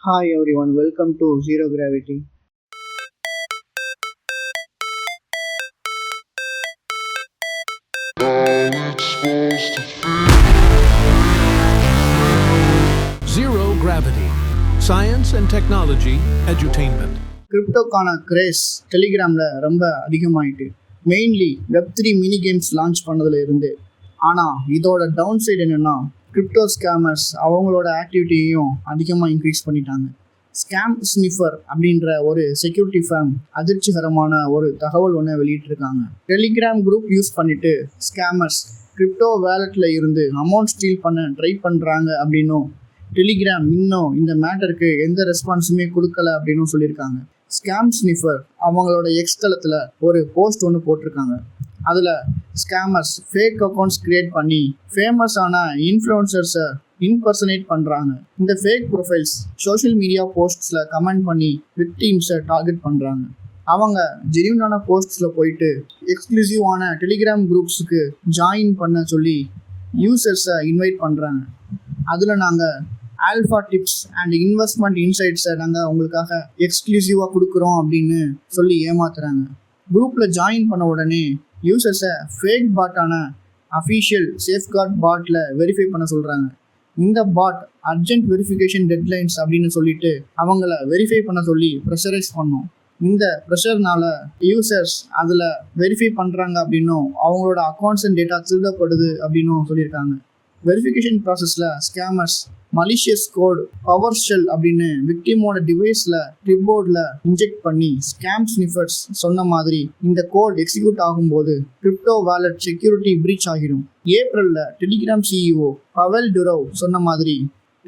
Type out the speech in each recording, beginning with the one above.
Hi everyone, welcome to Zero Gravity. Zero Gravity, Science and Technology Edutainment. கிரிப்டோக்கான craze டெலிகிராமில் ரொம்ப அதிகமாயிட்டு, mainly வெப்3 மினி கேம்ஸ் லான்ச் பண்ணதுல இருந்து. ஆனால் இதோட டவுன் சைடு என்னென்னா, கிரிப்டோ ஸ்கேமர்ஸ் அவங்களோட ஆக்டிவிட்டியையும் அதிகமாக இன்க்ரீஸ் பண்ணிட்டாங்க. ஸ்கேம் ஸ்னிஃபர் அப்படின்ற ஒரு செக்யூரிட்டி ஃபேம் அதிர்ச்சிகரமான ஒரு தகவல் ஒன்று வெளியிட்டிருக்காங்க. டெலிகிராம் குரூப் யூஸ் பண்ணிட்டு ஸ்கேமர்ஸ் கிரிப்டோ வேலெட்டில் இருந்து அமௌண்ட் ஸ்டீல் பண்ண ட்ரை பண்ணுறாங்க அப்படின்னும், டெலிகிராம் இன்னும் இந்த மேட்டருக்கு எந்த ரெஸ்பான்ஸுமே கொடுக்கல அப்படின்னு சொல்லியிருக்காங்க. ஸ்கேம் ஸ்னிஃபர் அவங்களோட எக்ஸ் தளத்தில் ஒரு போஸ்ட் ஒன்று போட்டிருக்காங்க. அதில் ஸ்கேமர்ஸ் ஃபேக் அக்கௌண்ட்ஸ் கிரியேட் பண்ணி ஃபேமஸான இன்ஃப்ளூயன்சர்ஸை இன்பர்சனேட் பண்ணுறாங்க. இந்த ஃபேக் ப்ரொஃபைல்ஸ் சோஷியல் மீடியா போஸ்ட்ஸில் கமெண்ட் பண்ணி விக்டிம்ஸை டார்கெட் பண்ணுறாங்க. அவங்க ஜென்யூனான போஸ்ட்ஸில் போயிட்டு எக்ஸ்க்ளூசிவான டெலிகிராம் குரூப்ஸுக்கு ஜாயின் பண்ண சொல்லி யூசர்ஸை இன்வைட் பண்ணுறாங்க. அதில் நாங்கள் ஆல்ஃபா டிப்ஸ் அண்ட் இன்வெஸ்ட்மெண்ட் இன்சைட்ஸை நாங்கள் உங்களுக்காக எக்ஸ்க்ளூசிவாக கொடுக்குறோம் அப்படின்னு சொல்லி ஏமாத்துறாங்க. குரூப்பில் ஜாயின் பண்ண உடனே யூசர்ஸை ஃபேக் பாட்டான அஃபீஷியல் சேஃப்கார்ட் பாட்டில் வெரிஃபை பண்ண சொல்கிறாங்க. இந்த பாட் அர்ஜென்ட் வெரிஃபிகேஷன் டெட்லைன்ஸ் அப்படின்னு சொல்லிட்டு அவங்கள வெரிஃபை பண்ண சொல்லி ப்ரெஷரைஸ் பண்ணோம். இந்த ப்ரெஷர்னால யூசர்ஸ் அதில் வெரிஃபை பண்ணுறாங்க அப்படின்னும் அவங்களோட அக்கௌண்ட்ஸ் அண்ட் டேட்டா திருடப்படுது அப்படின்னும் சொல்லியிருக்காங்க. வெரிஃபிகேஷன் ப்ராசஸில் scammers malicious code PowerShell அப்படின்னு விக்டிமோட டிவைஸில் கிளிப்போர்டில் இன்ஜெக்ட் பண்ணி ஸ்கேம் ஸ்னிஃபர்ஸ் சொன்ன மாதிரி இந்த கோட் எக்ஸிக்யூட் ஆகும்போது கிரிப்டோ வாலெட் செக்யூரிட்டி பிரீச் ஆகிடும். ஏப்ரலில் டெலிகிராம் சிஇஓ பவல் டுரோவ் சொன்ன மாதிரி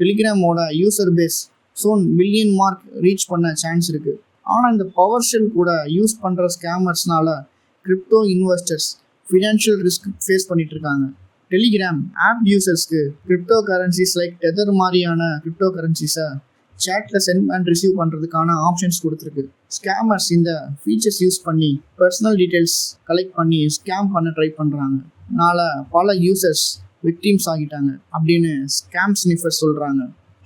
டெலிகிராமோட user base one billion mark reach பண்ண சான்ஸ் இருக்குது. ஆனால் இந்த பவர் ஷெல் கூட யூஸ் பண்ணுற ஸ்கேமர்ஸ்னால crypto investors financial risk face பண்ணிட்டு இருக்காங்க. டெலிகிராம் ஆப் யூசர்ஸ்க்கு கிரிப்டோ கரன்சிஸ் லைக் டெதர் மாதிரியான கிரிப்டோ கரன்சிஸை சேட்டில் சென்ட் அண்ட் ரிசீவ் பண்ணுறதுக்கான ஆப்ஷன்ஸ் கொடுத்துருக்கு. ஸ்கேமர்ஸ் இந்த ஃபீச்சர்ஸ் யூஸ் பண்ணி பர்சனல் டீட்டெயில்ஸ் கலெக்ட் பண்ணி ஸ்கேம் பண்ண ட்ரை பண்ணுறாங்க. பல யூசர்ஸ் விக்டிம்ஸ் ஆகிட்டாங்க அப்படின்னு ஸ்கேம் ஸ்னிஃபர் சொல்கிறாங்க.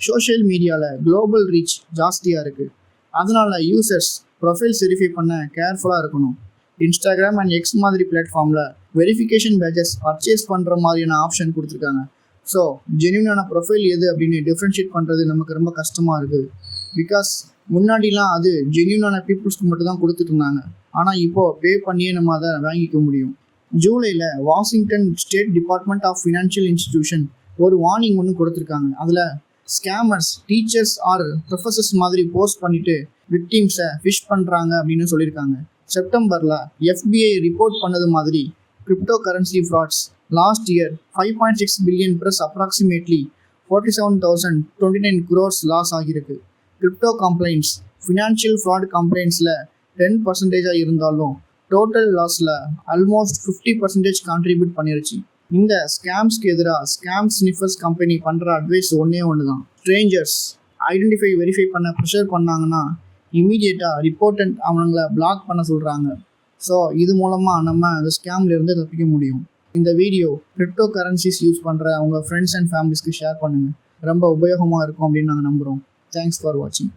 சோஷியல் மீடியாவில் குளோபல் ரீச் ஜாஸ்தியாக இருக்குது. அதனால யூசர்ஸ் ப்ரொஃபைல்ஸ் வெரிஃபை பண்ண கேர்ஃபுல்லாக இருக்கணும். இன்ஸ்டாகிராம் அண்ட் எக்ஸ் மாதிரி பிளாட்ஃபார்மில் வெரிஃபிகேஷன் பேஜஸ் பர்ச்சேஸ் பண்ணுற மாதிரியான ஆப்ஷன் கொடுத்துருக்காங்க. ஸோ ஜென்யூனான ப்ரொஃபைல் எது அப்படின்னு டிஃப்ரென்ஷியேட் பண்ணுறது நமக்கு ரொம்ப கஷ்டமாக இருக்குது. பிகாஸ் முன்னாடிலாம் அது ஜென்யூனான பீப்புள்ஸ்க்கு மட்டும் தான் கொடுத்துட்டு இருந்தாங்க. ஆனால் இப்போது பே பண்ணியே நம்ம அதை வாங்கிக்க முடியும். ஜூலையில் Washington State Department of Financial Institution ஒரு வார்னிங் ஒன்று கொடுத்துருக்காங்க. அதில் ஸ்கேமர்ஸ் டீச்சர்ஸ் ஆர் ப்ரொஃபஸர்ஸ் மாதிரி போஸ்ட் பண்ணிவிட்டு விக்டிம்ஸை ஃபிஷ் பண்ணுறாங்க அப்படின்னு சொல்லியிருக்காங்க. செப்டம்பரில் FBI ரிப்போர்ட் பண்ணது மாதிரி cryptocurrency frauds last year 5.6 billion plus approximately 47,029 crores loss ஆகியிருக்கு. கிரிப்டோ கம்ப்ளைண்ட்ஸ் ஃபினான்ஷியல் ஃப்ராட் கம்ப்ளைண்ட்ஸில் 10% இருந்தாலும் டோட்டல் லாஸில் ஆல்மோஸ்ட் 50% கான்ட்ரிபியூட் பண்ணிருச்சு. இந்த ஸ்கேம்ஸ்க்கு எதிராக ஸ்கேம் ஸ்னிஃபர்ஸ் கம்பெனி பண்ணுற அட்வைஸ் ஒன்று தான். ஸ்ட்ரேஞ்சர்ஸ் ஐடென்டிஃபை வெரிஃபை பண்ண ப்ரெஷர் பண்ணாங்கன்னா இமீடியட்டாக ரிப்போர்ட்டன்ட் அவங்கள பிளாக் பண்ண சொல்கிறாங்க. ஸோ இது மூலமாக நம்ம அந்த ஸ்கேம்லேருந்து தப்பிக்க முடியும். இந்த வீடியோ கிரிப்டோ கரன்சிஸ் யூஸ் பண்ணுற உங்கள் ஃப்ரெண்ட்ஸ் அண்ட் ஃபேமிலிஸ்க்கு ஷேர் பண்ணுங்கள். ரொம்ப உபயோகமாக இருக்கும் அப்படின்னு நாங்கள் நம்புகிறோம். தேங்க்ஸ் ஃபார் வாட்சிங்.